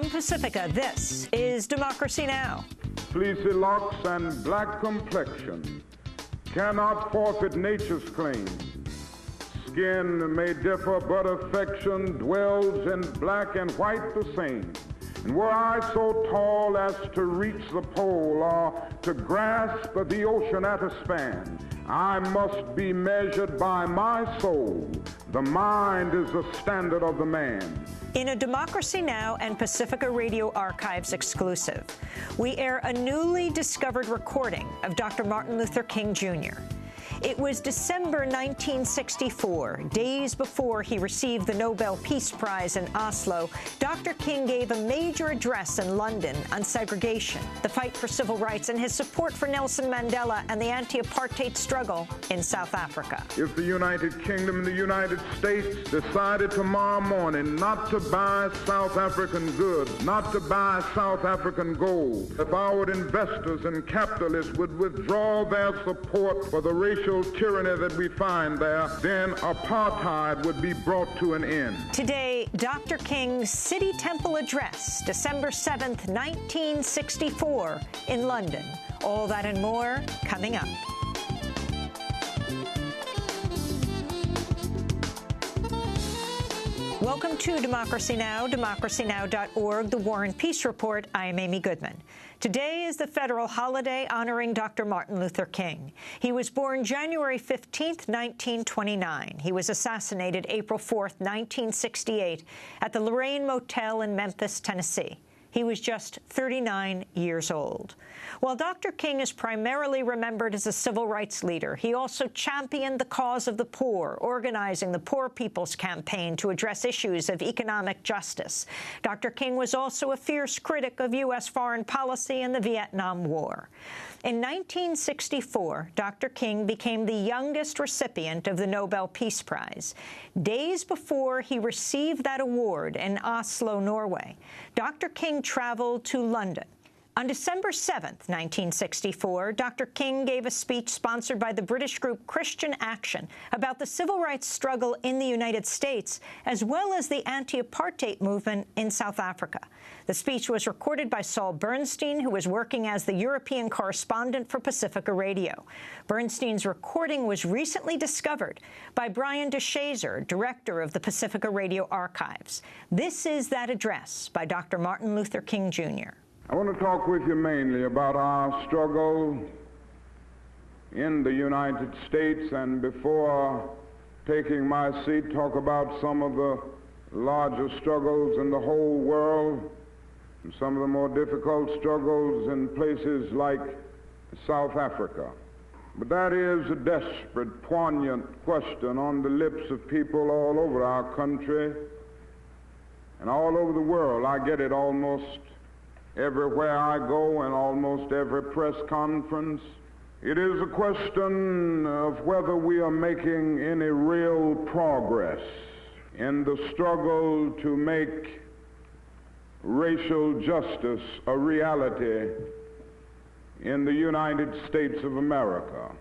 From Pacifica, this is Democracy Now! Fleecy locks and black complexion cannot forfeit nature's claim. Skin may differ, but affection dwells in black and white the same. And were I so tall as to reach the pole or to grasp the ocean at a span, I must be measured by my soul. The mind is the standard of the man. In a Democracy Now! And Pacifica Radio Archives exclusive, we air a newly discovered recording of Dr. Martin Luther King, Jr. It was December 1964, days before he received the Nobel Peace Prize in Oslo. Dr. King gave a major address in London on segregation, the fight for civil rights, and his support for Nelson Mandela and the anti-apartheid struggle in South Africa. If the United Kingdom and the United States decided tomorrow morning not to buy South African goods, not to buy South African gold, if our investors and capitalists would withdraw their support for the racial tyranny that we find there, then apartheid would be brought to an end. Today, Dr. King's City Temple Address, December 7th, 1964, in London. All that and more coming up. Welcome to Democracy Now!, democracynow.org, the War and Peace Report. I am Amy Goodman. Today is the federal holiday honoring Dr. Martin Luther King. He was born January 15, 1929. He was assassinated April 4, 1968, at the Lorraine Motel in Memphis, Tennessee. He was just 39 years old. While Dr. King is primarily remembered as a civil rights leader, he also championed the cause of the poor, organizing the Poor People's Campaign to address issues of economic justice. Dr. King was also a fierce critic of U.S. foreign policy and the Vietnam War. In 1964, Dr. King became the youngest recipient of the Nobel Peace Prize. Days before he received that award in Oslo, Norway, Dr. King traveled to London. On December 7, 1964, Dr. King gave a speech sponsored by the British group Christian Action about the civil rights struggle in the United States, as well as the anti-apartheid movement in South Africa. The speech was recorded by Saul Bernstein, who was working as the European correspondent for Pacifica Radio. Bernstein's recording was recently discovered by Brian DeShazer, director of the Pacifica Radio Archives. This is that address by Dr. Martin Luther King, Jr. I want to talk with you mainly about our struggle in the United States, and before taking my seat, talk about some of the larger struggles in the whole world, and some of the more difficult struggles in places like South Africa. But that is a desperate, poignant question on the lips of people all over our country and all over the world. I get it almost everywhere I go and almost every press conference. It is a question of whether we are making any real progress in the struggle to make racial justice a reality in the United States of America.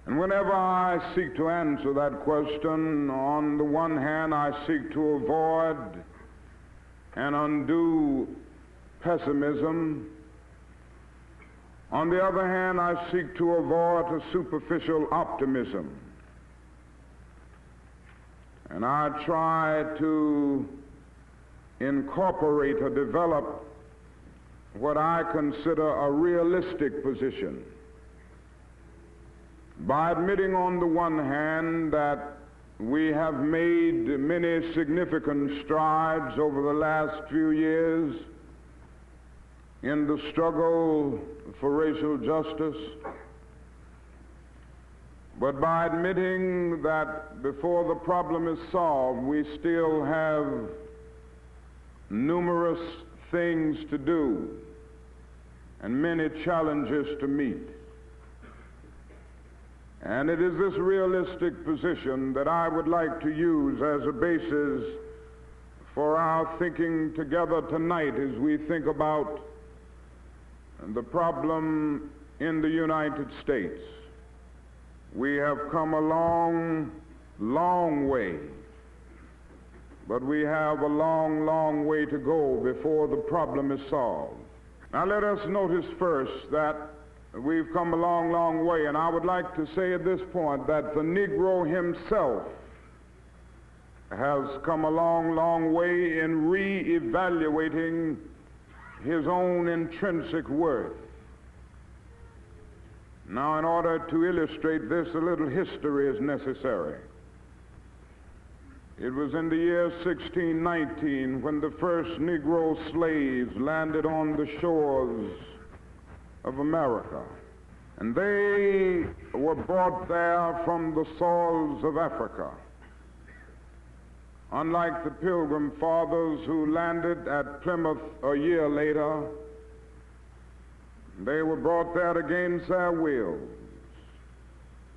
And whenever I seek to answer that question, on the one hand, I seek to avoid an undue pessimism. On the other hand, I seek to avoid a superficial optimism. And I try to incorporate or develop what I consider a realistic position by admitting on the one hand that we have made many significant strides over the last few years in the struggle for racial justice, but by admitting that before the problem is solved, we still have numerous things to do and many challenges to meet. And it is this realistic position that I would like to use as a basis for our thinking together tonight as we think about the problem in the United States. We have come a long, long way, but we have a long, long way to go before the problem is solved. Now let us notice first that we've come a long, long way, and I would like to say at this point that the Negro himself has come a long, long way in re-evaluating his own intrinsic worth. Now, in order to illustrate this, a little history is necessary. It was in the year 1619 when the first Negro slaves landed on the shores of America. And they were brought there from the soils of Africa. Unlike the Pilgrim Fathers who landed at Plymouth a year later, they were brought there against their wills.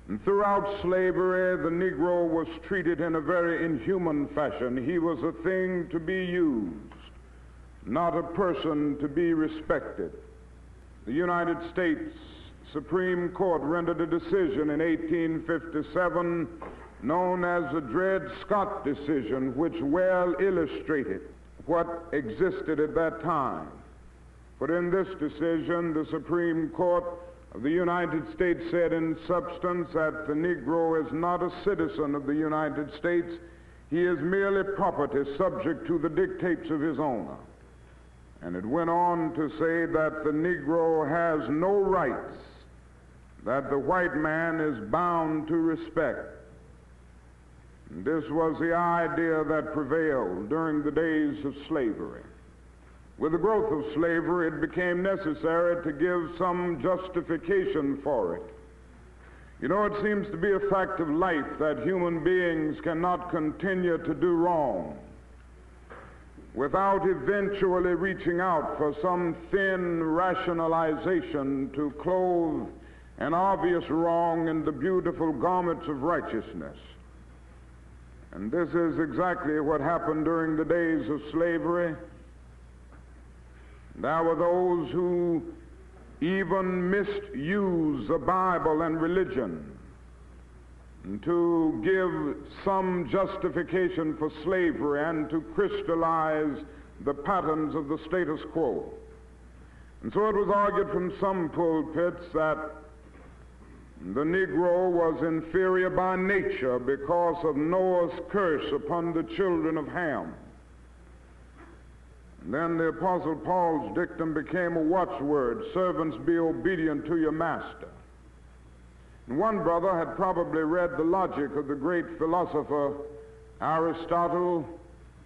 And throughout slavery, the Negro was treated in a very inhuman fashion. He was a thing to be used, not a person to be respected. The United States Supreme Court rendered a decision in 1857 known as the Dred Scott decision, which well illustrated what existed at that time. But in this decision, the Supreme Court of the United States said in substance that the Negro is not a citizen of the United States. He is merely property subject to the dictates of his owner. And it went on to say that the Negro has no rights that the white man is bound to respect. And this was the idea that prevailed during the days of slavery. With the growth of slavery, it became necessary to give some justification for it. You know, it seems to be a fact of life that human beings cannot continue to do wrong without eventually reaching out for some thin rationalization to clothe an obvious wrong in the beautiful garments of righteousness. And this is exactly what happened during the days of slavery. There were those who even misused the Bible and religion to give some justification for slavery and to crystallize the patterns of the status quo. And so it was argued from some pulpits that the Negro was inferior by nature because of Noah's curse upon the children of Ham. And then the Apostle Paul's dictum became a watchword: servants, be obedient to your master. And one brother had probably read the logic of the great philosopher Aristotle.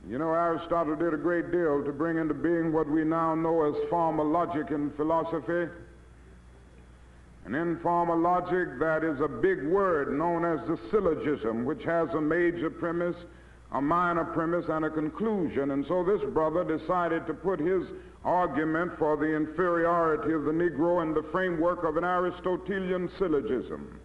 You know, Aristotle did a great deal to bring into being what we now know as formal logic in philosophy. And in formal logic, that is a big word known as the syllogism, which has a major premise, a minor premise, and a conclusion. And so this brother decided to put his argument for the inferiority of the Negro in the framework of an Aristotelian syllogism.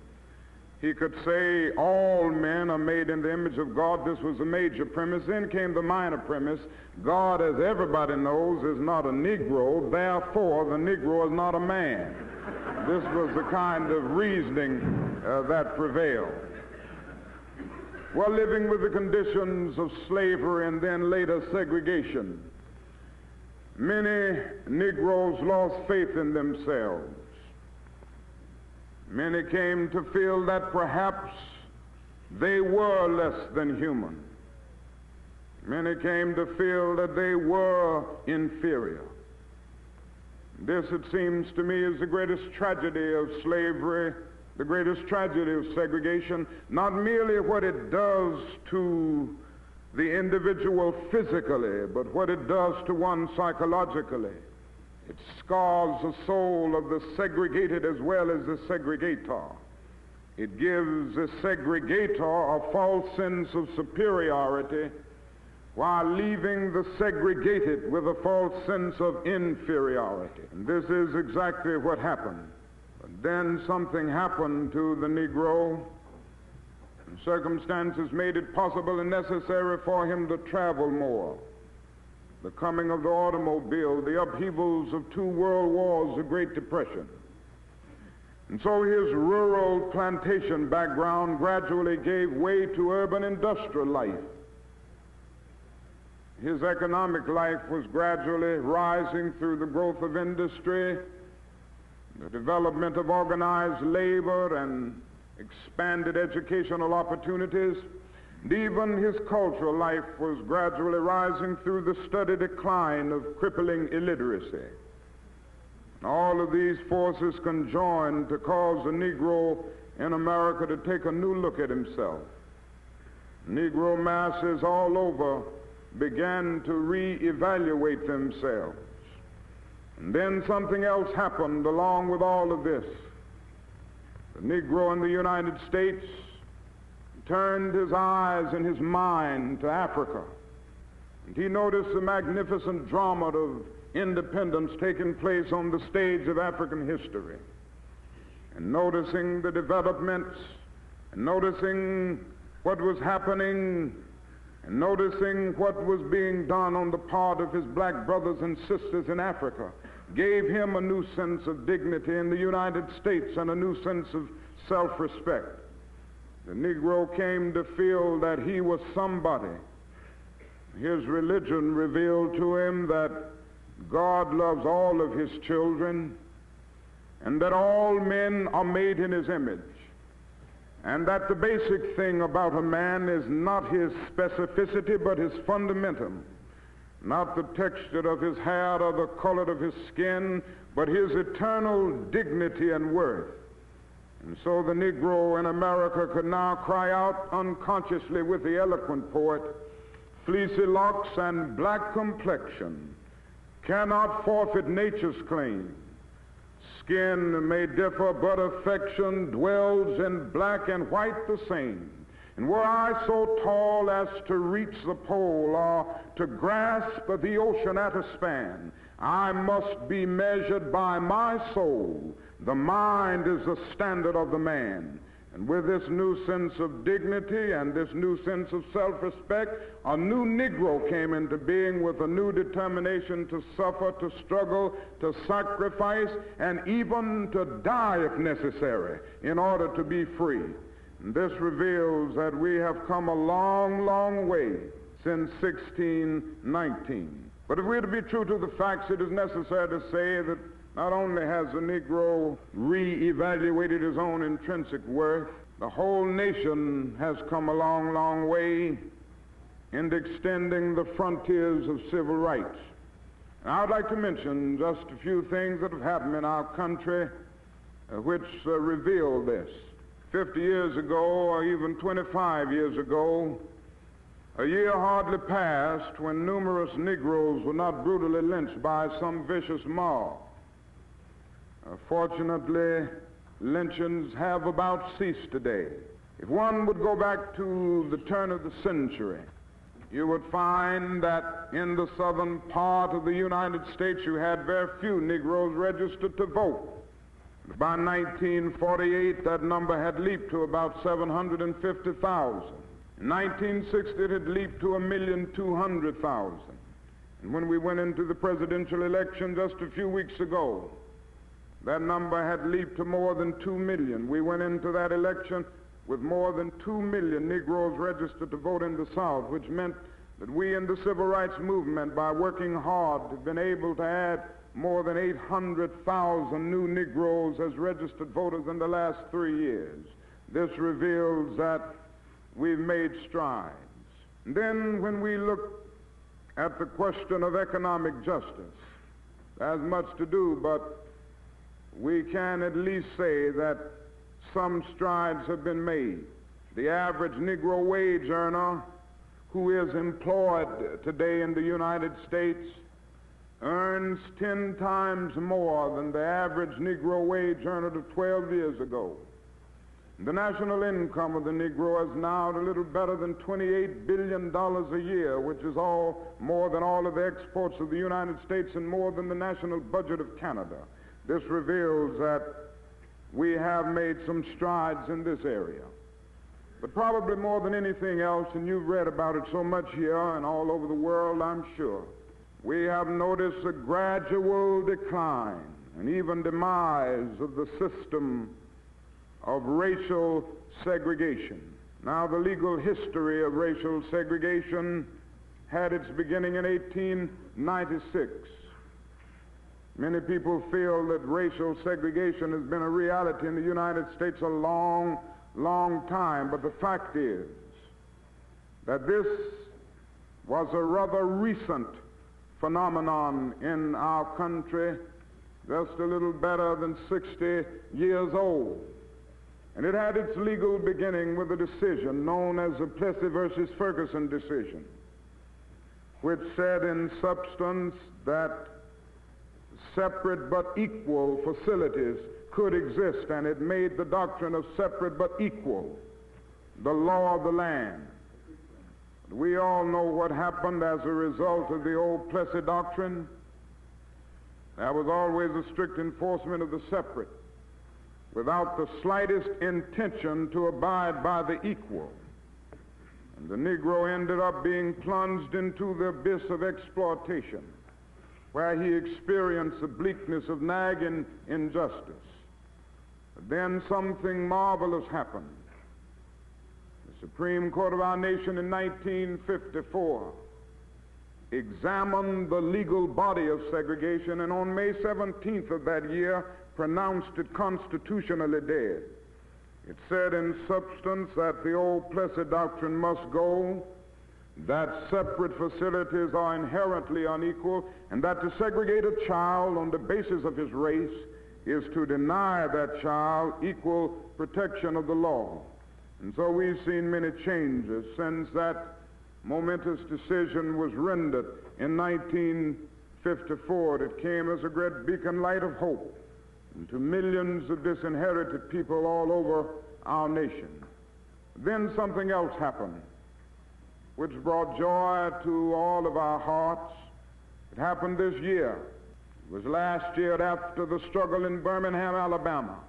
He could say all men are made in the image of God. This was the major premise. Then came the minor premise: God, as everybody knows, is not a Negro, therefore the Negro is not a man. This was the kind of reasoning that prevailed. Well, living with the conditions of slavery and then later segregation, many Negroes lost faith in themselves. Many came to feel that perhaps they were less than human. Many came to feel that they were inferior. This, it seems to me, is the greatest tragedy of slavery, the greatest tragedy of segregation, not merely what it does to the individual physically, but what it does to one psychologically. It scars the soul of the segregated as well as the segregator. It gives the segregator a false sense of superiority while leaving the segregated with a false sense of inferiority. And this is exactly what happened. But then something happened to the Negro, and circumstances made it possible and necessary for him to travel more. The coming of the automobile, the upheavals of 2 world wars, the Great Depression. And so his rural plantation background gradually gave way to urban industrial life. His economic life was gradually rising through the growth of industry, the development of organized labor, and expanded educational opportunities. And even his cultural life was gradually rising through the steady decline of crippling illiteracy. And all of these forces conjoined to cause the Negro in America to take a new look at himself. Negro masses all over began to reevaluate themselves. And then something else happened along with all of this. The Negro in the United States turned his eyes and his mind to Africa. And he noticed the magnificent drama of independence taking place on the stage of African history. And noticing the developments, and noticing what was happening, and noticing what was being done on the part of his black brothers and sisters in Africa, gave him a new sense of dignity in the United States and a new sense of self-respect. The Negro came to feel that he was somebody. His religion revealed to him that God loves all of his children and that all men are made in his image, and that the basic thing about a man is not his specificity but his fundamentum, not the texture of his hair or the color of his skin, but his eternal dignity and worth. And so the Negro in America could now cry out unconsciously with the eloquent poet, "Fleecy locks and black complexion cannot forfeit nature's claim. Skin may differ, but affection dwells in black and white the same. And were I so tall as to reach the pole or to grasp the ocean at a span, I must be measured by my soul. The mind is the standard of the man." And with this new sense of dignity and this new sense of self-respect, a new Negro came into being with a new determination to suffer, to struggle, to sacrifice, and even to die if necessary in order to be free. And this reveals that we have come a long, long way since 1619. But if we're to be true to the facts, it is necessary to say that not only has the Negro re-evaluated his own intrinsic worth, the whole nation has come a long, long way in extending the frontiers of civil rights. And I'd like to mention just a few things that have happened in our country which reveal this. 50 years ago, or even 25 years ago, a year hardly passed when numerous Negroes were not brutally lynched by some vicious mob. Fortunately, lynchings have about ceased today. If one would go back to the turn of the century, you would find that in the southern part of the United States you had very few Negroes registered to vote. By 1948, that number had leaped to about 750,000. In 1960, it had leaped to 1,200,000. And when we went into the presidential election just a few weeks ago, that number had leaped to more than 2 million. We went into that election with more than 2 million Negroes registered to vote in the South, which meant that we in the civil rights movement, by working hard, have been able to add more than 800,000 new Negroes as registered voters in the last 3 years. This reveals that we've made strides. And then when we look at the question of economic justice, there's much to do, but we can at least say that some strides have been made. The average Negro wage earner who is employed today in the United States earns 10 times more than the average Negro wage earner of 12 years ago. The national income of the Negro is now a little better than $28 billion a year, which is more than all of the exports of the United States and more than the national budget of Canada. This reveals that we have made some strides in this area. But probably more than anything else, and you've read about it so much here and all over the world, I'm sure, we have noticed a gradual decline and even demise of the system of racial segregation. Now, the legal history of racial segregation had its beginning in 1896. Many people feel that racial segregation has been a reality in the United States a long, long time, but the fact is that this was a rather recent phenomenon in our country, just a little better than 60 years old. And it had its legal beginning with a decision known as the Plessy versus Ferguson decision, which said in substance that separate but equal facilities could exist, and it made the doctrine of separate but equal the law of the land. We all know what happened as a result of the old Plessy doctrine. There was always a strict enforcement of the separate, without the slightest intention to abide by the equal. And the Negro ended up being plunged into the abyss of exploitation, where he experienced the bleakness of nagging injustice. But then something marvelous happened. The Supreme Court of our nation in 1954 examined the legal body of segregation, and on May 17th of that year pronounced it constitutionally dead. It said in substance that the old Plessy doctrine must go, that separate facilities are inherently unequal, and that to segregate a child on the basis of his race is to deny that child equal protection of the law. And so we've seen many changes since that momentous decision was rendered in 1954. It came as a great beacon light of hope to millions of disinherited people all over our nation. Then something else happened, which brought joy to all of our hearts. It happened this year. It was last year after the struggle in Birmingham, Alabama,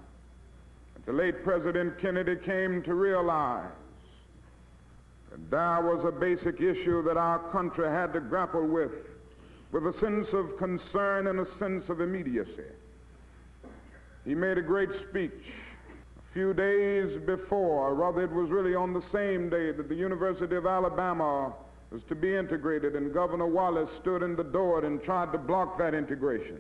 that the late President Kennedy came to realize that there was a basic issue that our country had to grapple with a sense of concern and a sense of immediacy. He made a great speech a few days before, rather it was really on the same day that the University of Alabama was to be integrated, and Governor Wallace stood in the door and tried to block that integration.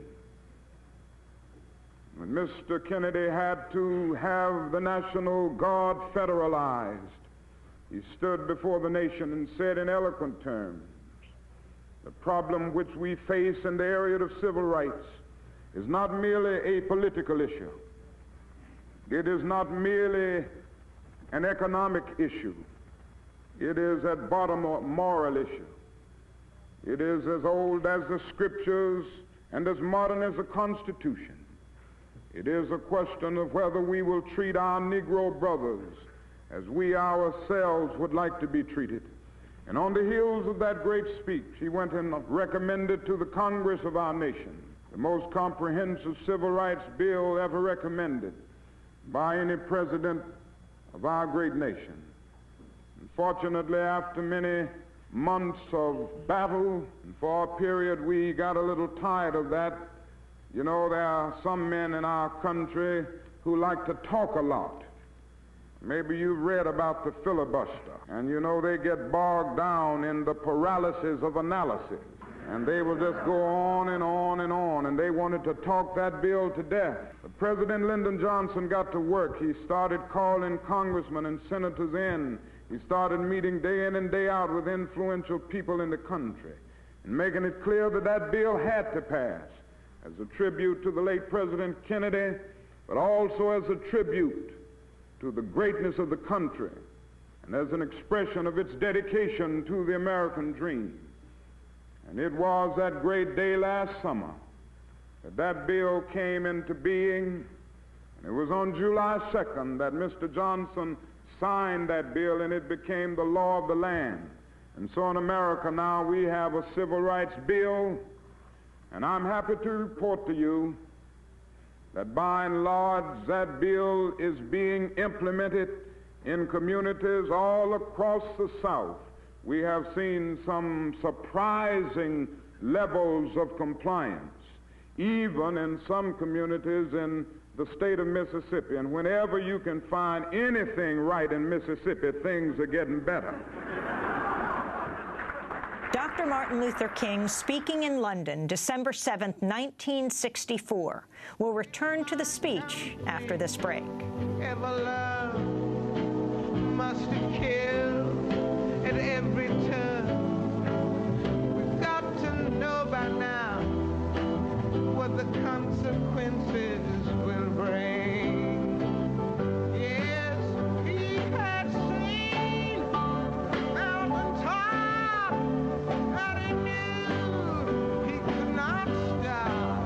When Mr. Kennedy had to have the National Guard federalized, he stood before the nation and said in eloquent terms, the problem which we face in the area of civil rights is not merely a political issue. It is not merely an economic issue. It is at bottom a moral issue. It is as old as the Scriptures and as modern as the Constitution. It is a question of whether we will treat our Negro brothers as we ourselves would like to be treated. And on the heels of that great speech, he went and recommended to the Congress of our nation the most comprehensive civil rights bill ever recommended by any president of our great nation. Unfortunately, after many months of battle, and for a period we got a little tired of that. You know, there are some men in our country who like to talk a lot. Maybe you've read about the filibuster, and you know they get bogged down in the paralysis of analysis, and they will just go on and on and on, and they wanted to talk that bill to death. But President Lyndon Johnson got to work. He started calling congressmen and senators in. He started meeting day in and day out with influential people in the country and making it clear that that bill had to pass as a tribute to the late President Kennedy, but also as a tribute to the greatness of the country and as an expression of its dedication to the American dream. And it was that great day last summer that that bill came into being. And it was on July 2nd that Mr. Johnson signed that bill, and it became the law of the land. And so in America now we have a civil rights bill, and I'm happy to report to you that by and large that bill is being implemented in communities all across the South. We have seen some surprising levels of compliance, even in some communities in the state of Mississippi. And whenever you can find anything right in Mississippi, things are getting better. Dr. Martin Luther King speaking in London, December 7th, 1964. We'll return to the speech after this break. Ever love must have killed at every turn. We've got to know by now what the consequences will bring. Yes, he had seen a mountaintop that he knew he could not stop.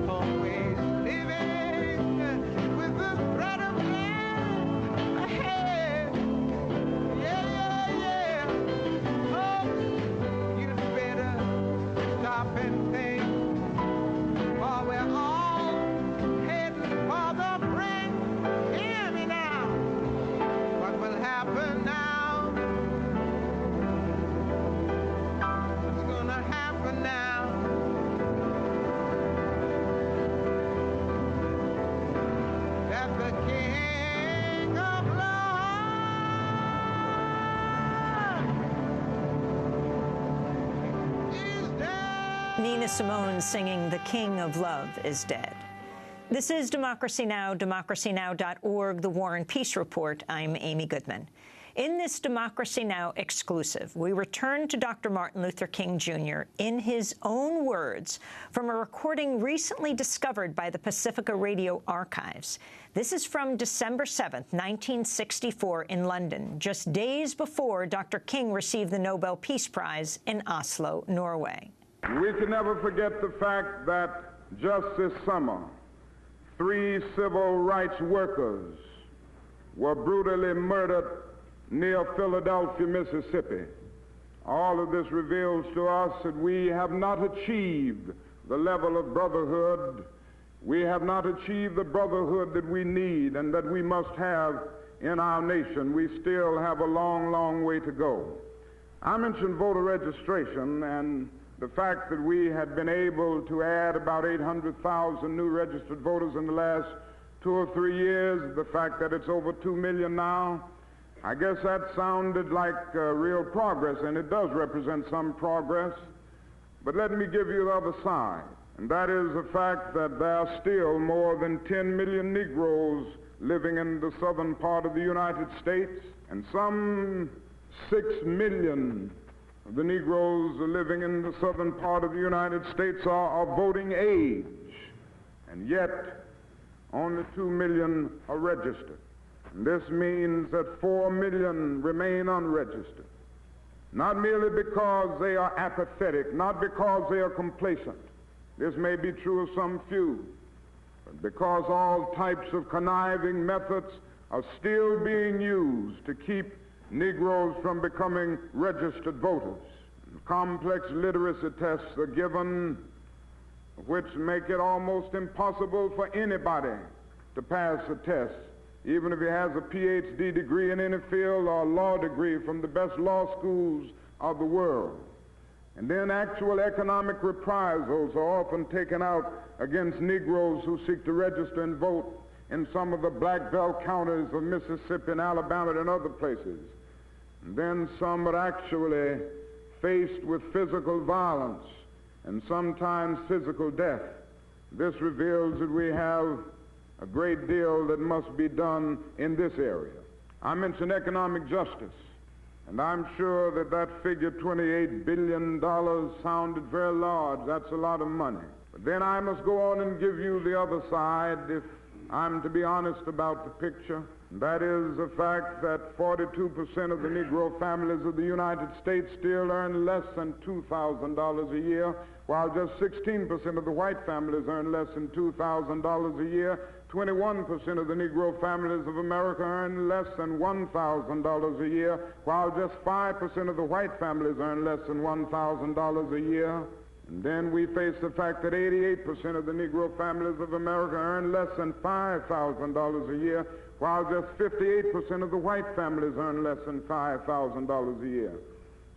Always living with the threat of death ahead. Yeah, yeah, yeah. Folks, you'd better stop and think. While we're all heading for the brink, hear me now. What will happen now? What's gonna happen now? That the King of Love is dead. Nina Simone singing "The King of Love is Dead." This is Democracy Now!, democracynow.org, The War and Peace Report. I'm Amy Goodman. In this Democracy Now! Exclusive, we return to Dr. Martin Luther King Jr. in his own words from a recording recently discovered by the Pacifica Radio Archives. This is from December 7th, 1964 in London, just days before Dr. King received the Nobel Peace Prize in Oslo, Norway. We can never forget the fact that just this summer, 3 civil rights workers were brutally murdered near Philadelphia, Mississippi. All of this reveals to us that we have not achieved the level of brotherhood. We have not achieved the brotherhood that we need and that we must have in our nation. We still have a long, long way to go. I mentioned voter registration and the fact that we had been able to add about 800,000 new registered voters in the last 2 or 3 years, the fact that it's over 2 million now, I guess that sounded like real progress, and it does represent some progress. But let me give you the other side, and that is the fact that there are still more than 10 million Negroes living in the southern part of the United States, and some 6 million of the Negroes living in the southern part of the United States are of voting age, and yet only 2 million are registered. And this means that 4 million remain unregistered, not merely because they are apathetic, not because they are complacent. This may be true of some few, but because all types of conniving methods are still being used to keep Negroes from becoming registered voters. Complex literacy tests are given which make it almost impossible for anybody to pass a test, even if he has a PhD degree in any field or a law degree from the best law schools of the world. And then actual economic reprisals are often taken out against Negroes who seek to register and vote in some of the black belt counties of Mississippi and Alabama and other places. And then some are actually faced with physical violence and sometimes physical death. This reveals that we have a great deal that must be done in this area. I mentioned economic justice, and I'm sure that that figure, $28 billion, sounded very large. That's a lot of money. But then I must go on and give you the other side if I'm to be honest about the picture. That is the fact that 42% of the Negro families of the United States still earn less than $2,000 a year, while just 16% of the white families earn less than $2,000 a year. 21% of the Negro families of America earn less than $1,000 a year, while just 5% of the white families earn less than $1,000 a year. And then we face the fact that 88% of the Negro families of America earn less than $5,000 a year, while just 58% of the white families earn less than $5,000 a year.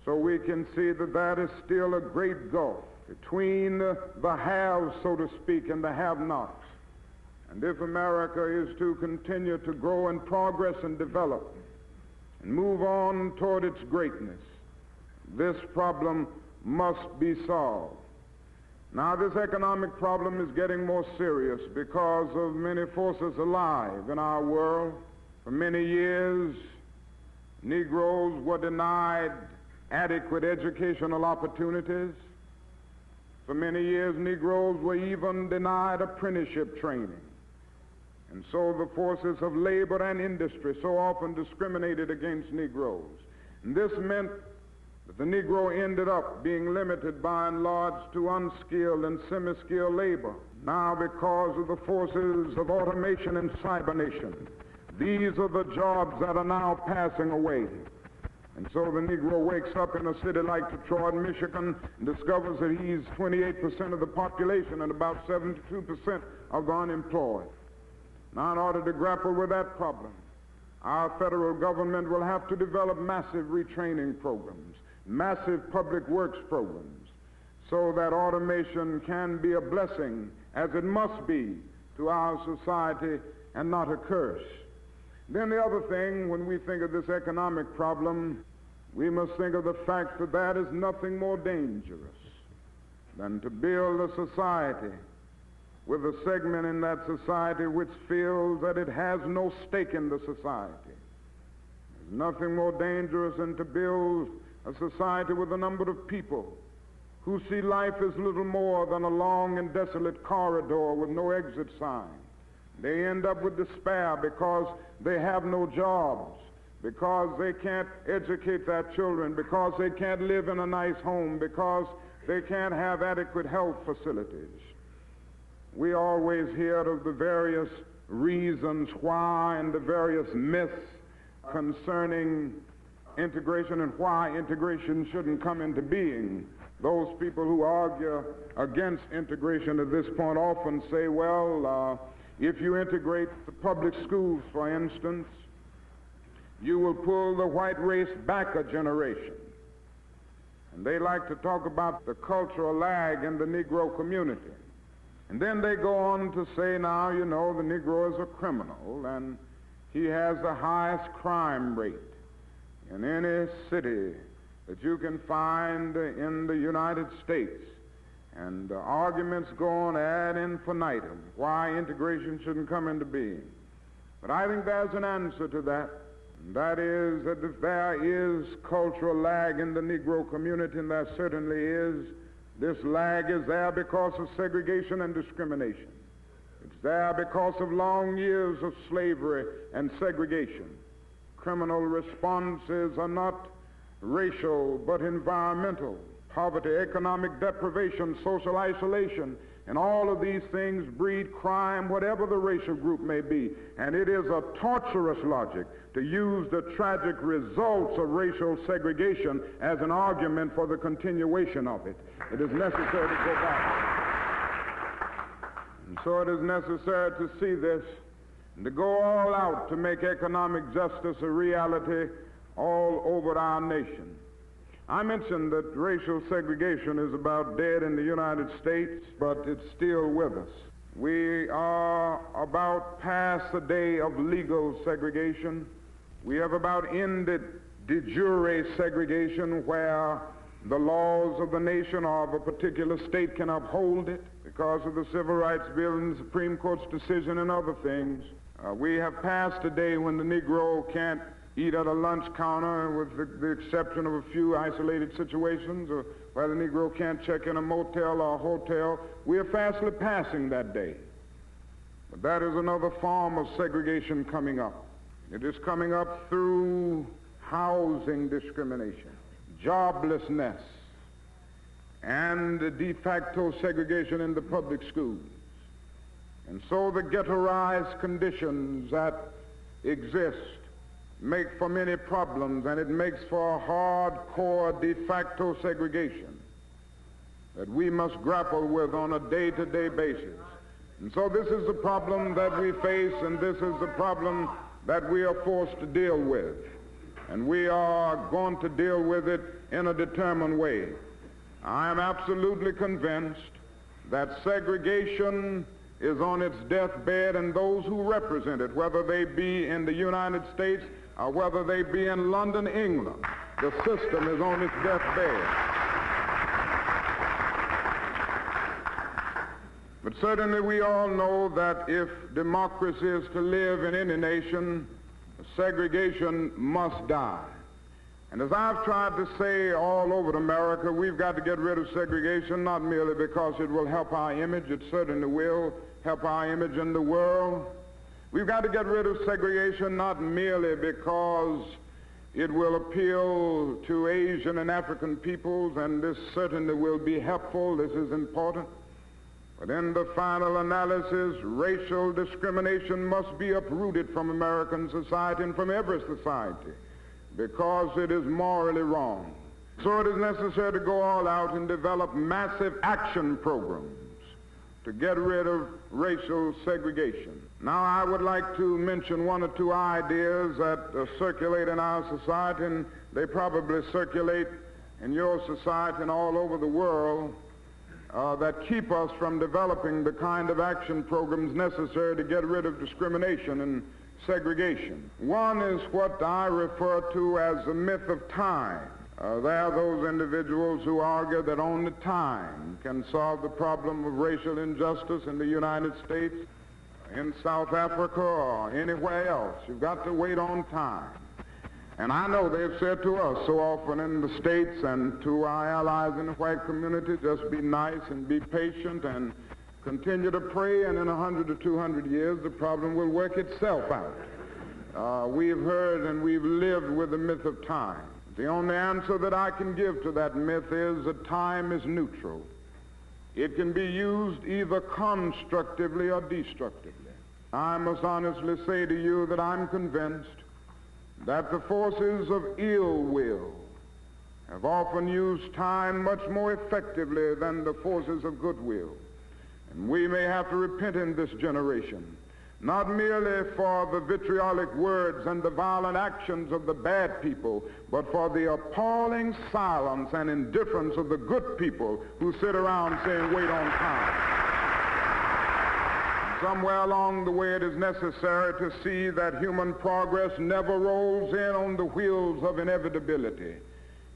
So we can see that that is still a great gulf between the haves, so to speak, and the have-nots. And if America is to continue to grow and progress and develop and move on toward its greatness, this problem must be solved. Now, this economic problem is getting more serious because of many forces alive in our world. For many years, Negroes were denied adequate educational opportunities. For many years, Negroes were even denied apprenticeship training. And so the forces of labor and industry so often discriminated against Negroes. And this meant that the Negro ended up being limited by and large to unskilled and semi-skilled labor. Now, because of the forces of automation and cybernation, these are the jobs that are now passing away. And so the Negro wakes up in a city like Detroit, Michigan, and discovers that he's 28% of the population and about 72% are unemployed. Now, in order to grapple with that problem, our federal government will have to develop massive retraining programs, massive public works programs, so that automation can be a blessing, as it must be, to our society and not a curse. Then the other thing, when we think of this economic problem, we must think of the fact that that is nothing more dangerous than to build a society with a segment in that society which feels that it has no stake in the society. There's nothing more dangerous than to build a society with a number of people who see life as little more than a long and desolate corridor with no exit sign. They end up with despair because they have no jobs, because they can't educate their children, because they can't live in a nice home, because they can't have adequate health facilities. We always hear of the various reasons why and the various myths concerning integration and why integration shouldn't come into being. Those people who argue against integration at this point often say, well, if you integrate the public schools, for instance, you will pull the white race back a generation. And they like to talk about the cultural lag in the Negro community. And then they go on to say, now, you know, the Negro is a criminal, and he has the highest crime rate in any city that you can find in the United States. And arguments go on ad infinitum, why integration shouldn't come into being. But I think there's an answer to that. And that is that if there is cultural lag in the Negro community, and there certainly is, this lag is there because of segregation and discrimination. It's there because of long years of slavery and segregation. Criminal responses are not racial but environmental. Poverty, economic deprivation, social isolation, and all of these things breed crime, whatever the racial group may be. And it is a torturous logic to use the tragic results of racial segregation as an argument for the continuation of it. It is necessary to go back. And so it is necessary to see this and to go all out to make economic justice a reality all over our nation. I mentioned that racial segregation is about dead in the United States, but it's still with us. We are about past the day of legal segregation. We have about ended de jure segregation, where the laws of the nation or of a particular state can uphold it because of the Civil Rights Bill and the Supreme Court's decision and other things. We have passed a day when the Negro can't eat at a lunch counter, with the exception of a few isolated situations, or where the Negro can't check in a motel or a hotel. We are fastly passing that day. But that is another form of segregation coming up. It is coming up through housing discrimination, joblessness, and de facto segregation in the public schools. And so the ghettoized conditions that exist make for many problems, and it makes for a hardcore de facto segregation that we must grapple with on a day-to-day basis. And so this is the problem that we face, and this is the problem that we are forced to deal with. And we are going to deal with it in a determined way. I am absolutely convinced that segregation is on its deathbed, and those who represent it, whether they be in the United States or whether they be in London, England, the system is on its deathbed. But certainly we all know that if democracy is to live in any nation, segregation must die. And as I've tried to say all over America, we've got to get rid of segregation, not merely because it will help our image, it certainly will help our image in the world. We've got to get rid of segregation not merely because it will appeal to Asian and African peoples, and this certainly will be helpful, this is important. But in the final analysis, racial discrimination must be uprooted from American society and from every society because it is morally wrong. So it is necessary to go all out and develop massive action programs to get rid of racial segregation. Now, I would like to mention one or two ideas that circulate in our society, and they probably circulate in your society and all over the world, that keep us from developing the kind of action programs necessary to get rid of discrimination and segregation. One is what I refer to as the myth of time. There are those individuals who argue that only time can solve the problem of racial injustice in the United States, in South Africa, or anywhere else. You've got to wait on time. And I know they've said to us so often in the States and to our allies in the white community, just be nice and be patient and continue to pray, and in 100 to 200 years, the problem will work itself out. We've heard and we've lived with the myth of time. The only answer that I can give to that myth is that time is neutral. It can be used either constructively or destructively. I must honestly say to you that I'm convinced that the forces of ill will have often used time much more effectively than the forces of goodwill. And we may have to repent in this generation, not merely for the vitriolic words and the violent actions of the bad people, but for the appalling silence and indifference of the good people who sit around saying, wait on time. Somewhere along the way, it is necessary to see that human progress never rolls in on the wheels of inevitability.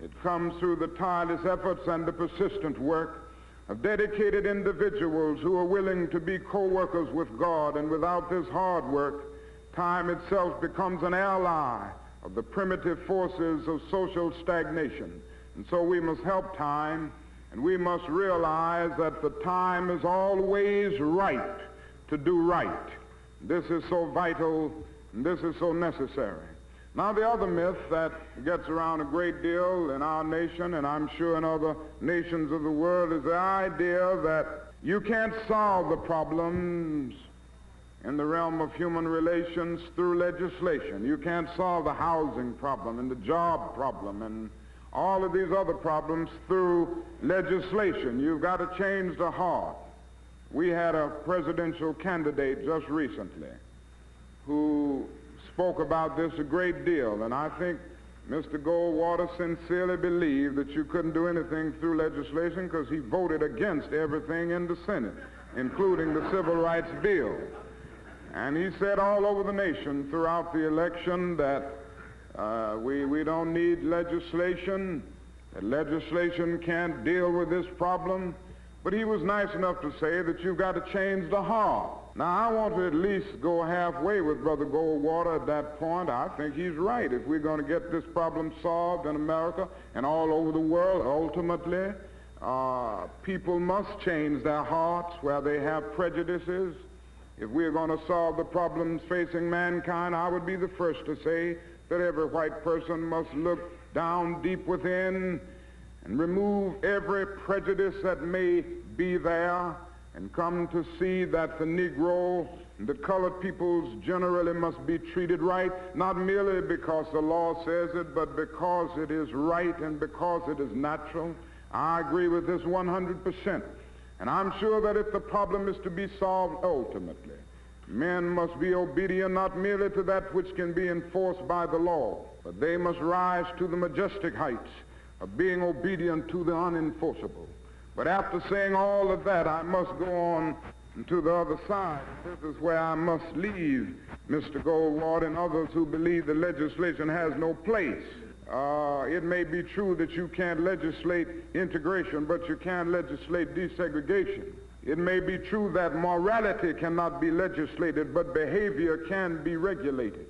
It comes through the tireless efforts and the persistent work of dedicated individuals who are willing to be co-workers with God, and without this hard work, time itself becomes an ally of the primitive forces of social stagnation. And so we must help time, and we must realize that the time is always right to do right. This is so vital, and this is so necessary. Now, the other myth that gets around a great deal in our nation, and I'm sure in other nations of the world, is the idea that you can't solve the problems in the realm of human relations through legislation. You can't solve the housing problem and the job problem and all of these other problems through legislation. You've got to change the heart. We had a presidential candidate just recently who spoke about this a great deal, and I think Mr. Goldwater sincerely believed that you couldn't do anything through legislation because he voted against everything in the Senate, including the Civil Rights Bill. And he said all over the nation throughout the election that we don't need legislation, that legislation can't deal with this problem. But he was nice enough to say that you've got to change the heart. Now, I want to at least go halfway with Brother Goldwater at that point. I think he's right. If we're going to get this problem solved in America and all over the world, ultimately, people must change their hearts where they have prejudices. If we're going to solve the problems facing mankind, I would be the first to say that every white person must look down deep within and remove every prejudice that may be there, and come to see that the Negro and the colored peoples generally must be treated right, not merely because the law says it, but because it is right and because it is natural. I agree with this 100%. And I'm sure that if the problem is to be solved ultimately, men must be obedient not merely to that which can be enforced by the law, but they must rise to the majestic heights of being obedient to the unenforceable. But after saying all of that, I must go on to the other side. This is where I must leave Mr. Goldwater and others who believe that legislation has no place. It may be true that you can't legislate integration, but you can legislate desegregation. It may be true that morality cannot be legislated, but behavior can be regulated.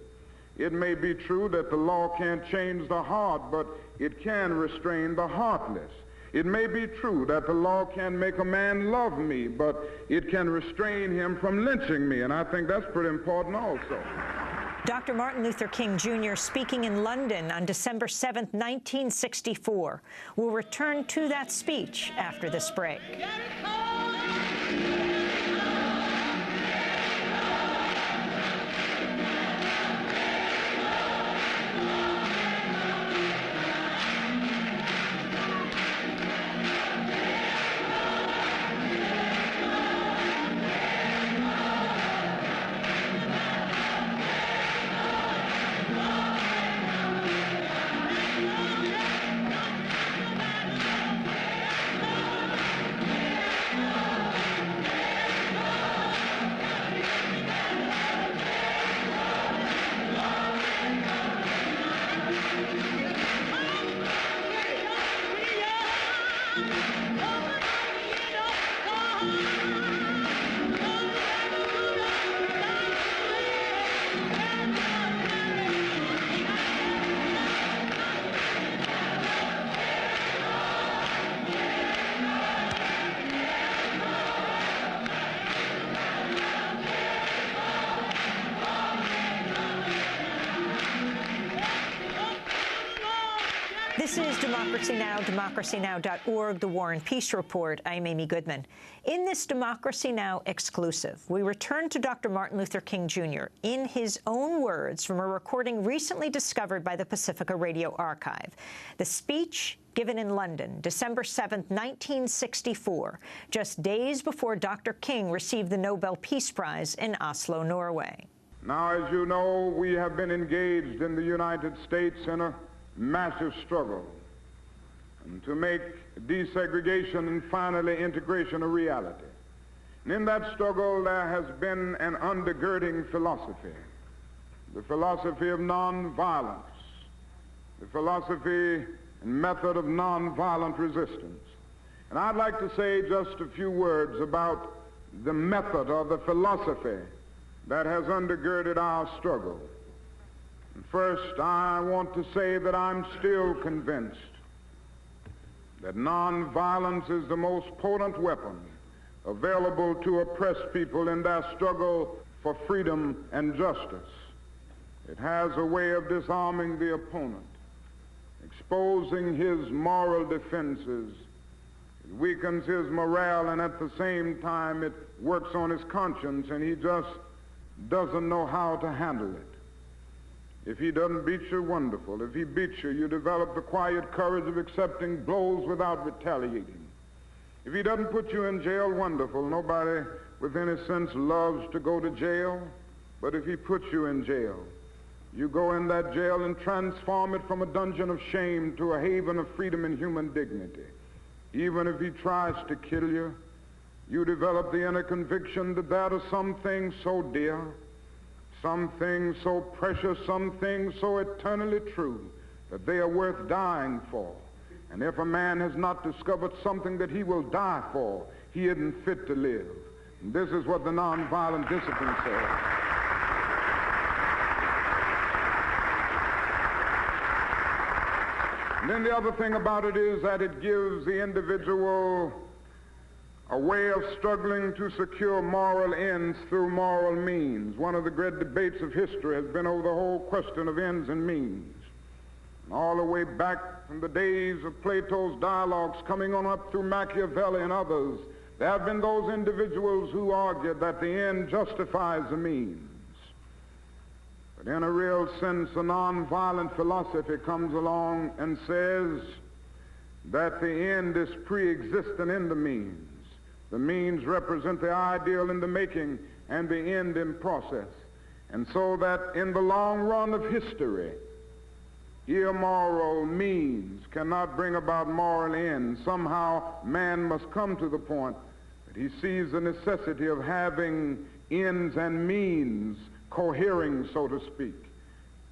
It may be true that the law can't change the heart, but it can restrain the heartless. It may be true that the law can make a man love me, but it can restrain him from lynching me, and I think that's pretty important also. Dr. Martin Luther King Jr. speaking in London on December 7, 1964. We'll return to that speech after this break. This is Democracy Now!, DemocracyNow.org, the War and Peace Report. I'm Amy Goodman. In this Democracy Now! Exclusive, we return to Dr. Martin Luther King Jr. in his own words from a recording recently discovered by the Pacifica Radio Archive. The speech given in London, December 7, 1964, just days before Dr. King received the Nobel Peace Prize in Oslo, Norway. Now, as you know, we have been engaged in the United States in a massive struggle and to make desegregation and finally integration a reality. And in that struggle there has been an undergirding philosophy, the philosophy of nonviolence, the philosophy and method of nonviolent resistance. And I'd like to say just a few words about the method or the philosophy that has undergirded our struggle. First, I want to say that I'm still convinced that nonviolence is the most potent weapon available to oppressed people in their struggle for freedom and justice. It has a way of disarming the opponent, exposing his moral defenses. It weakens his morale, and at the same time it works on his conscience, and he just doesn't know how to handle it. If he doesn't beat you, wonderful. If he beats you, you develop the quiet courage of accepting blows without retaliating. If he doesn't put you in jail, wonderful. Nobody with any sense loves to go to jail. But if he puts you in jail, you go in that jail and transform it from a dungeon of shame to a haven of freedom and human dignity. Even if he tries to kill you, you develop the inner conviction that there are some things so dear, some things so precious, some things so eternally true that they are worth dying for. And if a man has not discovered something that he will die for, he isn't fit to live. And this is what the nonviolent discipline says. And then the other thing about it is that it gives the individual a way of struggling to secure moral ends through moral means. One of the great debates of history has been over the whole question of ends and means. And all the way back from the days of Plato's dialogues coming on up through Machiavelli and others, there have been those individuals who argued that the end justifies the means. But in a real sense, a nonviolent philosophy comes along and says that the end is pre-existent in the means. The means represent the ideal in the making and the end in process. And so that in the long run of history, immoral means cannot bring about moral ends. Somehow man must come to the point that he sees the necessity of having ends and means cohering, so to speak.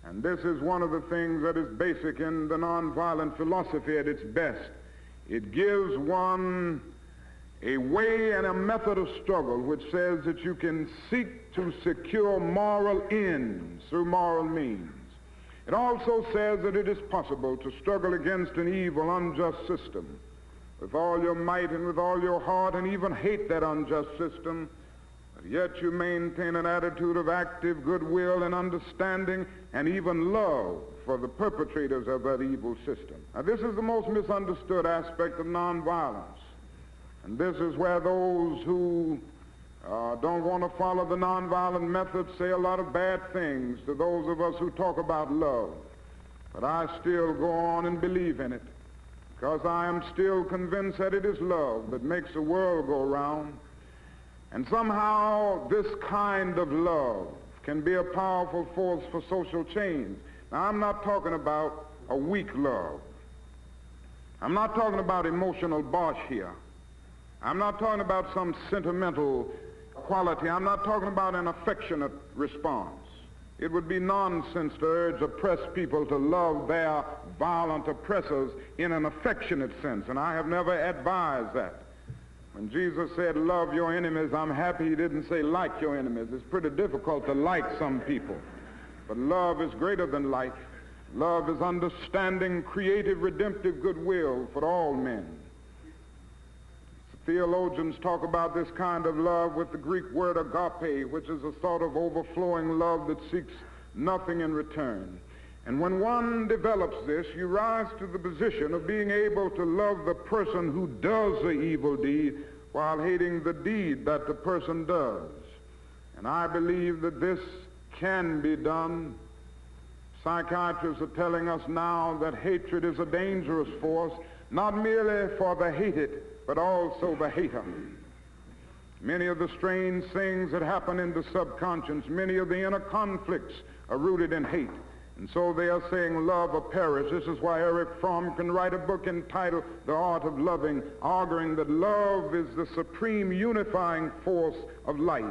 And this is one of the things that is basic in the nonviolent philosophy at its best. It gives one a way and a method of struggle which says that you can seek to secure moral ends through moral means. It also says that it is possible to struggle against an evil, unjust system with all your might and with all your heart, and even hate that unjust system, but yet you maintain an attitude of active goodwill and understanding and even love for the perpetrators of that evil system. Now, this is the most misunderstood aspect of nonviolence. And this is where those who don't want to follow the nonviolent method say a lot of bad things to those of us who talk about love. But I still go on and believe in it, because I am still convinced that it is love that makes the world go round. And somehow this kind of love can be a powerful force for social change. Now, I'm not talking about a weak love. I'm not talking about emotional bosh here. I'm not talking about some sentimental quality. I'm not talking about an affectionate response. It would be nonsense to urge oppressed people to love their violent oppressors in an affectionate sense, and I have never advised that. When Jesus said, love your enemies, I'm happy he didn't say like your enemies. It's pretty difficult to like some people. But love is greater than like. Love is understanding, creative, redemptive goodwill for all men. Theologians talk about this kind of love with the Greek word agape, which is a sort of overflowing love that seeks nothing in return. And when one develops this, you rise to the position of being able to love the person who does the evil deed while hating the deed that the person does. And I believe that this can be done. Psychiatrists are telling us now that hatred is a dangerous force, not merely for the hated, but also the hater. Many of the strange things that happen in the subconscious, many of the inner conflicts are rooted in hate. And so they are saying love or perish. This is why Eric Fromm can write a book entitled The Art of Loving, arguing that love is the supreme unifying force of life.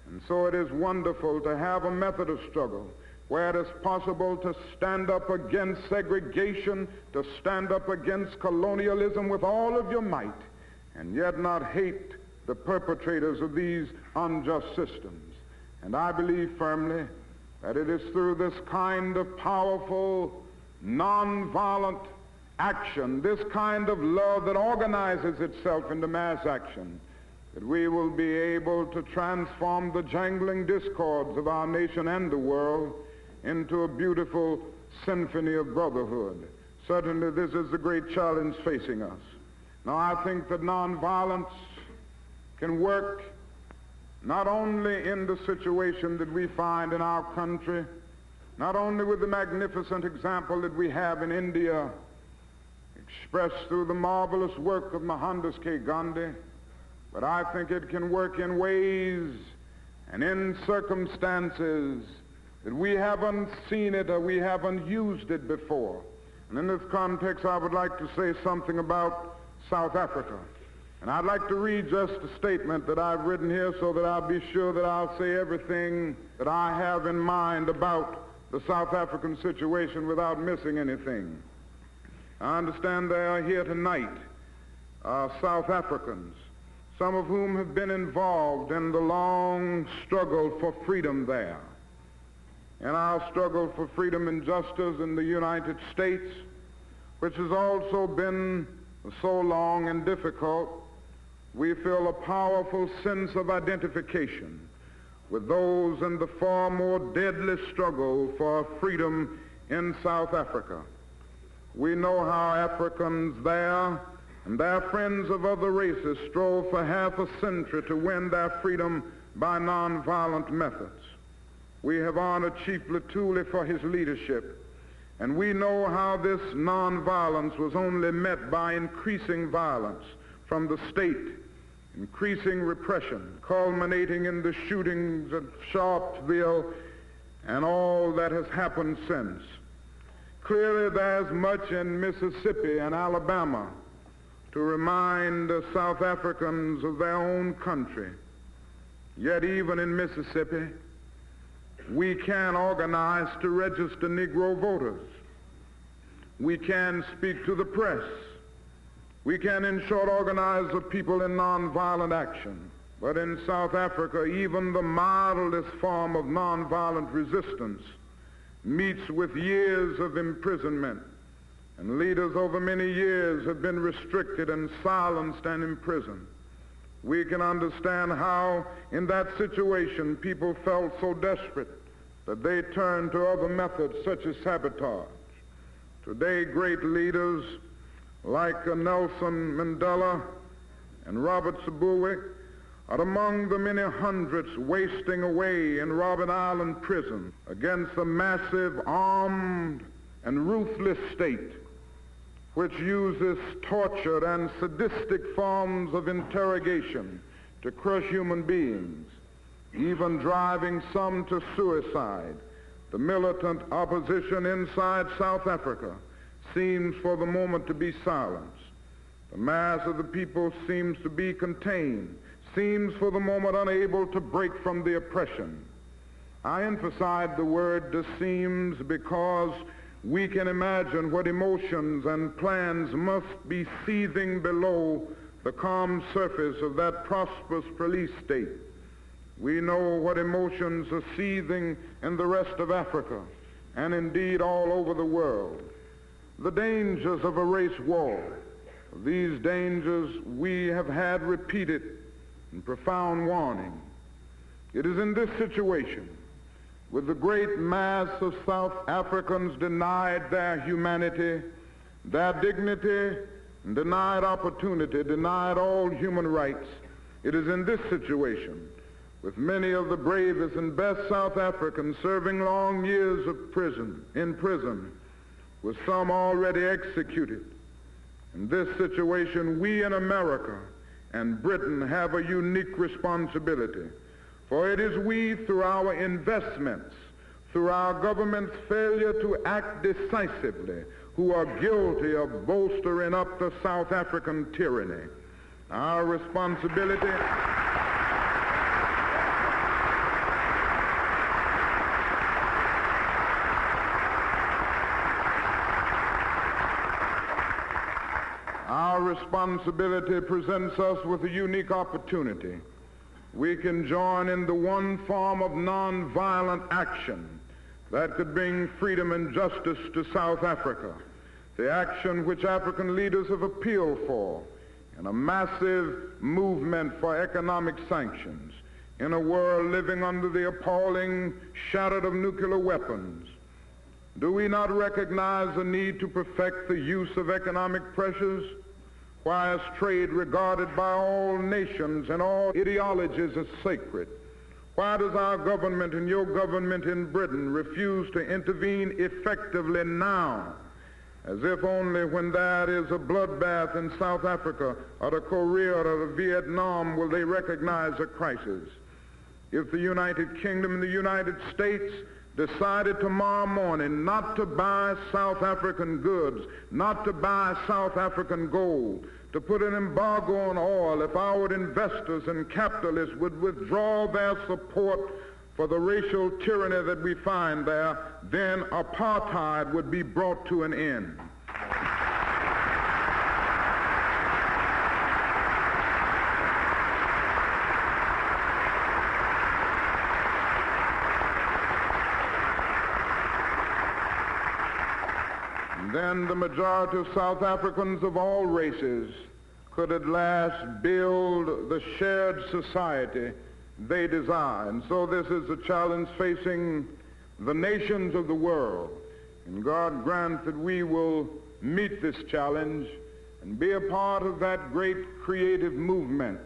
And so it is wonderful to have a method of struggle where it is possible to stand up against segregation, to stand up against colonialism with all of your might, and yet not hate the perpetrators of these unjust systems. And I believe firmly that it is through this kind of powerful, nonviolent action, this kind of love that organizes itself into mass action, that we will be able to transform the jangling discords of our nation and the world into a beautiful symphony of brotherhood. Certainly this is the great challenge facing us. Now, I think that nonviolence can work not only in the situation that we find in our country, not only with the magnificent example that we have in India, expressed through the marvelous work of Mohandas K. Gandhi, but I think it can work in ways and in circumstances that we haven't seen it or we haven't used it before. And in this context, I would like to say something about South Africa. And I'd like to read just a statement that I've written here so that I'll be sure that I'll say everything that I have in mind about the South African situation without missing anything. I understand they are here tonight, South Africans, some of whom have been involved in the long struggle for freedom there. In our struggle for freedom and justice in the United States, which has also been so long and difficult, we feel a powerful sense of identification with those in the far more deadly struggle for freedom in South Africa. We know how Africans there and their friends of other races strove for half a century to win their freedom by nonviolent methods. We have honored Chief Lutuli for his leadership, and we know how this nonviolence was only met by increasing violence from the state, increasing repression, culminating in the shootings at Sharpeville and all that has happened since. Clearly, there's much in Mississippi and Alabama to remind the South Africans of their own country. Yet even in Mississippi, we can organize to register Negro voters. We can speak to the press. We can, in short, organize the people in nonviolent action. But in South Africa, even the mildest form of nonviolent resistance meets with years of imprisonment, and leaders over many years have been restricted and silenced and imprisoned. We can understand how, in that situation, people felt so desperate that they turned to other methods such as sabotage. Today, great leaders like Nelson Mandela and Robert Sobukwe are among the many hundreds wasting away in Robben Island prison against a massive, armed, and ruthless state which uses torture and sadistic forms of interrogation to crush human beings, even driving some to suicide. The militant opposition inside South Africa seems for the moment to be silenced. The mass of the people seems to be contained, seems for the moment unable to break from the oppression. I emphasize the word seems because we can imagine what emotions and plans must be seething below the calm surface of that prosperous police state. We know what emotions are seething in the rest of Africa and indeed all over the world. The dangers of a race war. These dangers we have had repeated and profound warning. It is in this situation, with the great mass of South Africans denied their humanity, their dignity, and denied opportunity, denied all human rights. It is in this situation, with many of the bravest and best South Africans serving long years of in prison, with some already executed. In this situation, we in America and Britain have a unique responsibility. For it is we, through our investments, through our government's failure to act decisively, who are guilty of bolstering up the South African tyranny. Our responsibility presents us with a unique opportunity. We can join in the one form of nonviolent action that could bring freedom and justice to South Africa, the action which African leaders have appealed for in a massive movement for economic sanctions in a world living under the appalling shadow of nuclear weapons. Do we not recognize the need to perfect the use of economic pressures? Why is trade regarded by all nations and all ideologies as sacred? Why does our government and your government in Britain refuse to intervene effectively now, as if only when there is a bloodbath in South Africa or the Korea or the Vietnam will they recognize a crisis? If the United Kingdom and the United States decided tomorrow morning not to buy South African goods, not to buy South African gold, to put an embargo on oil, if our investors and capitalists would withdraw their support for the racial tyranny that we find there, then apartheid would be brought to an end. Then the majority of South Africans of all races could at last build the shared society they desire. And so this is a challenge facing the nations of the world. And God grant that we will meet this challenge and be a part of that great creative movement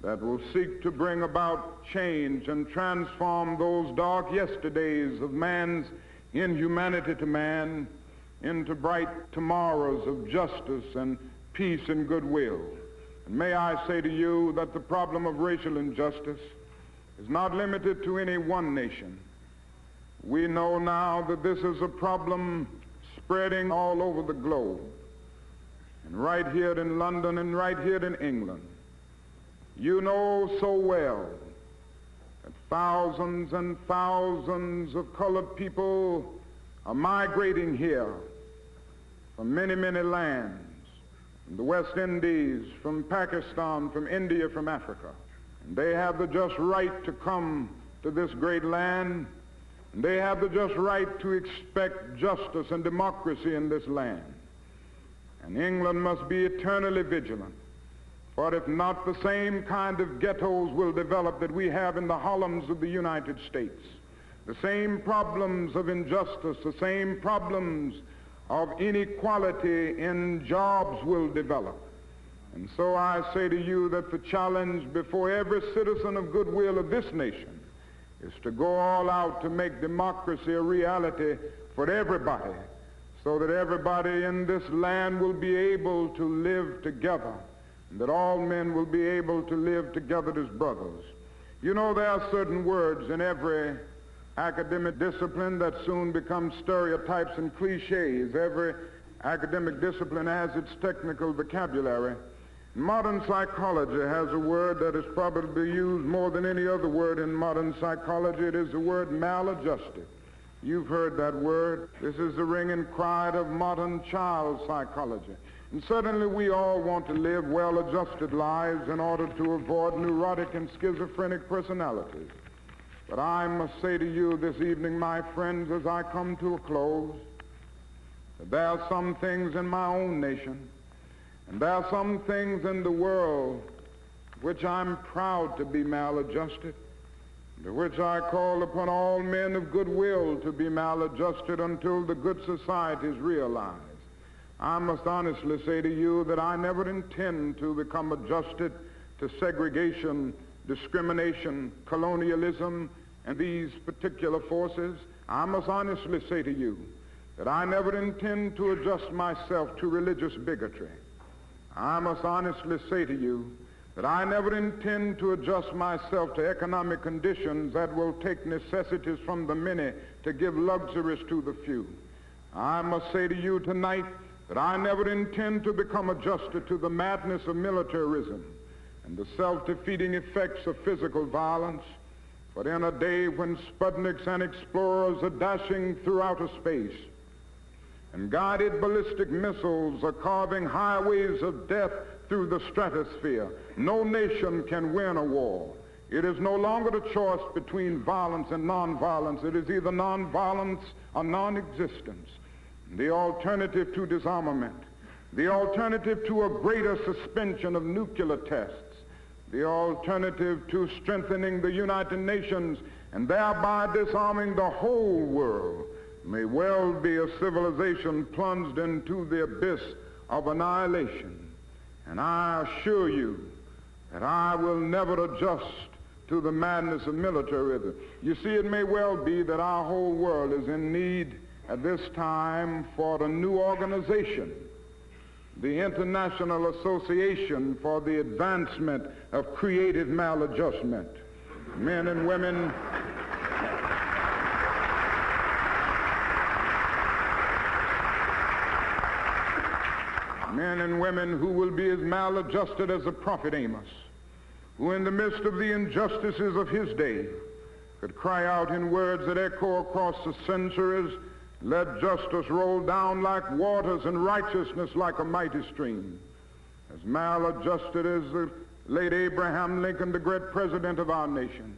that will seek to bring about change and transform those dark yesterdays of man's inhumanity to man into bright tomorrows of justice and peace and goodwill. And may I say to you that the problem of racial injustice is not limited to any one nation. We know now that this is a problem spreading all over the globe. And right here in London and right here in England, you know so well that thousands and thousands of colored people are migrating here from many, many lands, from the West Indies, from Pakistan, from India, from Africa. And they have the just right to come to this great land. And they have the just right to expect justice and democracy in this land. And England must be eternally vigilant. For if not, the same kind of ghettos will develop that we have in the Harlems of the United States. The same problems of injustice, the same problems of inequality in jobs will develop. And so I say to you that the challenge before every citizen of goodwill of this nation is to go all out to make democracy a reality for everybody, so that everybody in this land will be able to live together, and that all men will be able to live together as brothers. You know, there are certain words in every academic discipline that soon become stereotypes and cliches. Every academic discipline has its technical vocabulary. Modern psychology has a word that is probably used more than any other word in modern psychology. It is the word maladjusted. You've heard that word. This is the ringing cry of modern child psychology. And certainly we all want to live well-adjusted lives in order to avoid neurotic and schizophrenic personalities. But I must say to you this evening, my friends, as I come to a close, that there are some things in my own nation, and there are some things in the world which I'm proud to be maladjusted, to which I call upon all men of goodwill to be maladjusted until the good society is realized. I must honestly say to you that I never intend to become adjusted to segregation, discrimination, colonialism, and these particular forces. I must honestly say to you that I never intend to adjust myself to religious bigotry. I must honestly say to you that I never intend to adjust myself to economic conditions that will take necessities from the many to give luxuries to the few. I must say to you tonight that I never intend to become adjusted to the madness of militarism and the self-defeating effects of physical violence. But in a day when Sputniks and explorers are dashing through outer space, and guided ballistic missiles are carving highways of death through the stratosphere, no nation can win a war. It is no longer the choice between violence and nonviolence. It is either nonviolence or non-existence. The alternative to disarmament, the alternative to a greater suspension of nuclear tests, the alternative to strengthening the United Nations and thereby disarming the whole world may well be a civilization plunged into the abyss of annihilation. And I assure you that I will never adjust to the madness of militarism. You see, it may well be that our whole world is in need at this time for a new organization, the International Association for the Advancement of Creative Maladjustment. Men and women who will be as maladjusted as the prophet Amos, who in the midst of the injustices of his day could cry out in words that echo across the centuries, "Let justice roll down like waters and righteousness like a mighty stream." As maladjusted as the late Abraham Lincoln, the great president of our nation,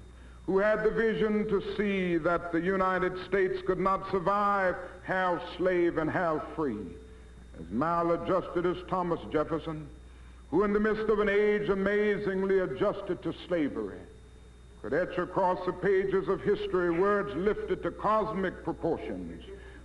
who had the vision to see that the United States could not survive half slave and half free. As maladjusted as Thomas Jefferson, who in the midst of an age amazingly adjusted to slavery, could etch across the pages of history words lifted to cosmic proportions.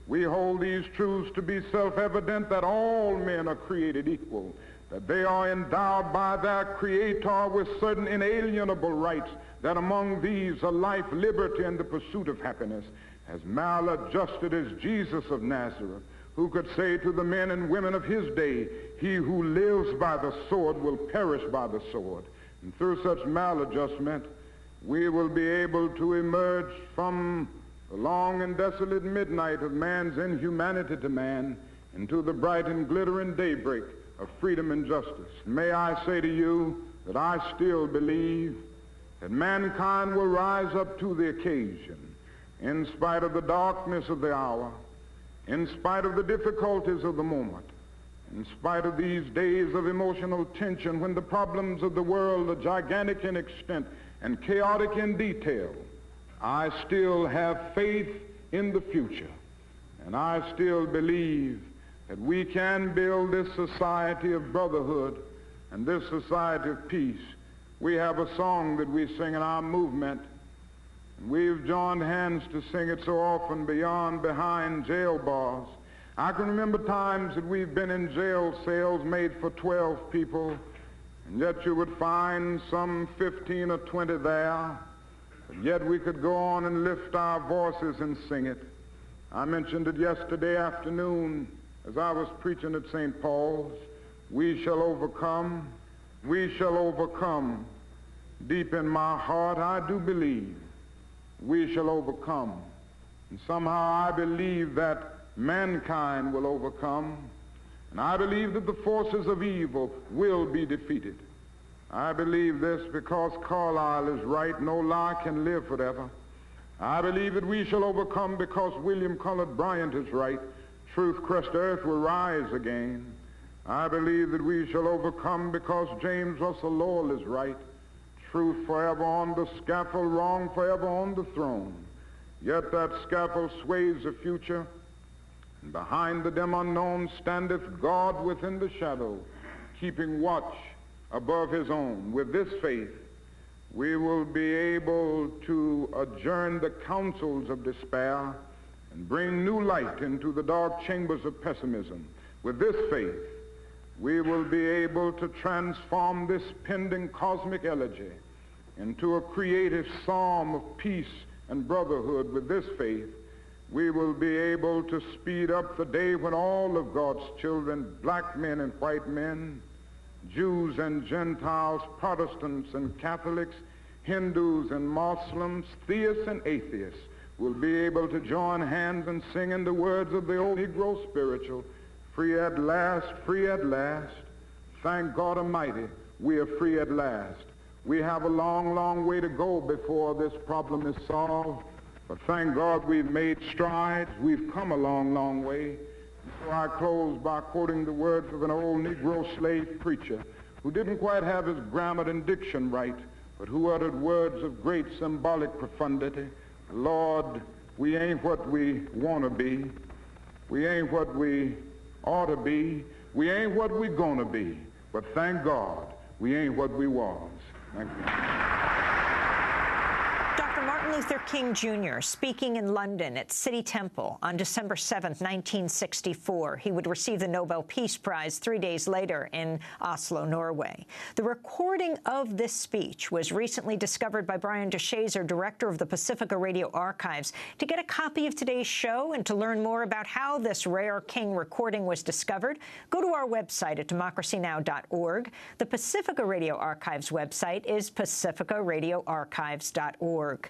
We hold these truths to be self-evident, that all men are created equal, that they are endowed by their Creator with certain inalienable rights, that among these are life, liberty, and the pursuit of happiness. As maladjusted as Jesus of Nazareth, who could say to the men and women of his day, "He who lives by the sword will perish by the sword." And through such maladjustment, we will be able to emerge from the long and desolate midnight of man's inhumanity to man into the bright and glittering daybreak of freedom and justice. May I say to you that I still believe that mankind will rise up to the occasion in spite of the darkness of the hour, in spite of the difficulties of the moment, In spite of these days of emotional tension, when the problems of the world are gigantic in extent and chaotic in detail, I still have faith in the future. And I still believe that we can build this society of brotherhood and this society of peace. We have a song that we sing in our movement, and we've joined hands to sing it so often, beyond, behind jail bars. I can remember times that we've been in jail cells made for 12 people, and yet you would find some 15 or 20 there, but yet we could go on and lift our voices and sing it. I mentioned it yesterday afternoon as I was preaching at St. Paul's. We shall overcome. We shall overcome. Deep in my heart, I do believe we shall overcome. And somehow I believe that mankind will overcome. And I believe that the forces of evil will be defeated. I believe this because Carlyle is right. No lie can live forever. I believe that we shall overcome because William Cullen Bryant is right. Truth-crushed earth will rise again. I believe that we shall overcome because James Russell Lowell is right. Truth forever on the scaffold, wrong forever on the throne. Yet that scaffold sways the future, and behind the dim unknown standeth God within the shadow, keeping watch above his own. With this faith, we will be able to adjourn the councils of despair and bring new light into the dark chambers of pessimism. With this faith, we will be able to transform this pending cosmic elegy into a creative psalm of peace and brotherhood. With this faith, we will be able to speed up the day when all of God's children, black men and white men, Jews and Gentiles, Protestants and Catholics, Hindus and Muslims, theists and atheists, will be able to join hands and sing in the words of the old Negro spiritual, free at last, free at last. Thank God Almighty, we are free at last. We have a long, long way to go before this problem is solved, but thank God we've made strides. We've come a long, long way. So I close by quoting the words of an old Negro slave preacher who didn't quite have his grammar and diction right, but who uttered words of great symbolic profundity. Lord, we ain't what we want to be. We ain't what we ought to be. We ain't what we're going to be. But thank God, we ain't what we was. Thank you. Martin Luther King Jr. speaking in London at City Temple on December 7th, 1964. He would receive the Nobel Peace Prize 3 days later in Oslo, Norway. The recording of this speech was recently discovered by Brian DeShazer, director of the Pacifica Radio Archives. To get a copy of today's show and to learn more about how this rare King recording was discovered, go to our website at DemocracyNow.org. The Pacifica Radio Archives website is pacificaradioarchives.org.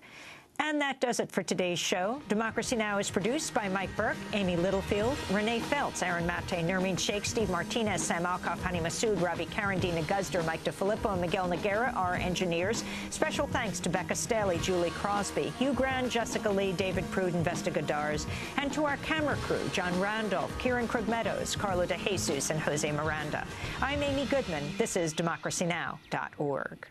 And that does it for today's show. Democracy Now! Is produced by Mike Burke, Amy Littlefield, Renee Feltz, Aaron Mate, Nermeen Sheikh, Steve Martinez, Sam Alkoff, Hani Massoud, Ravi Karan, Dina Guzder, Mike DeFilippo, and Miguel Noguera, our engineers. Special thanks to Becca Staley, Julie Crosby, Hugh Grand, Jessica Lee, David Prude, and Vesta Godars, and to our camera crew, John Randolph, Kieran Krug-Meadows, Carlo De Jesus, and Jose Miranda. I'm Amy Goodman. This is DemocracyNow.org.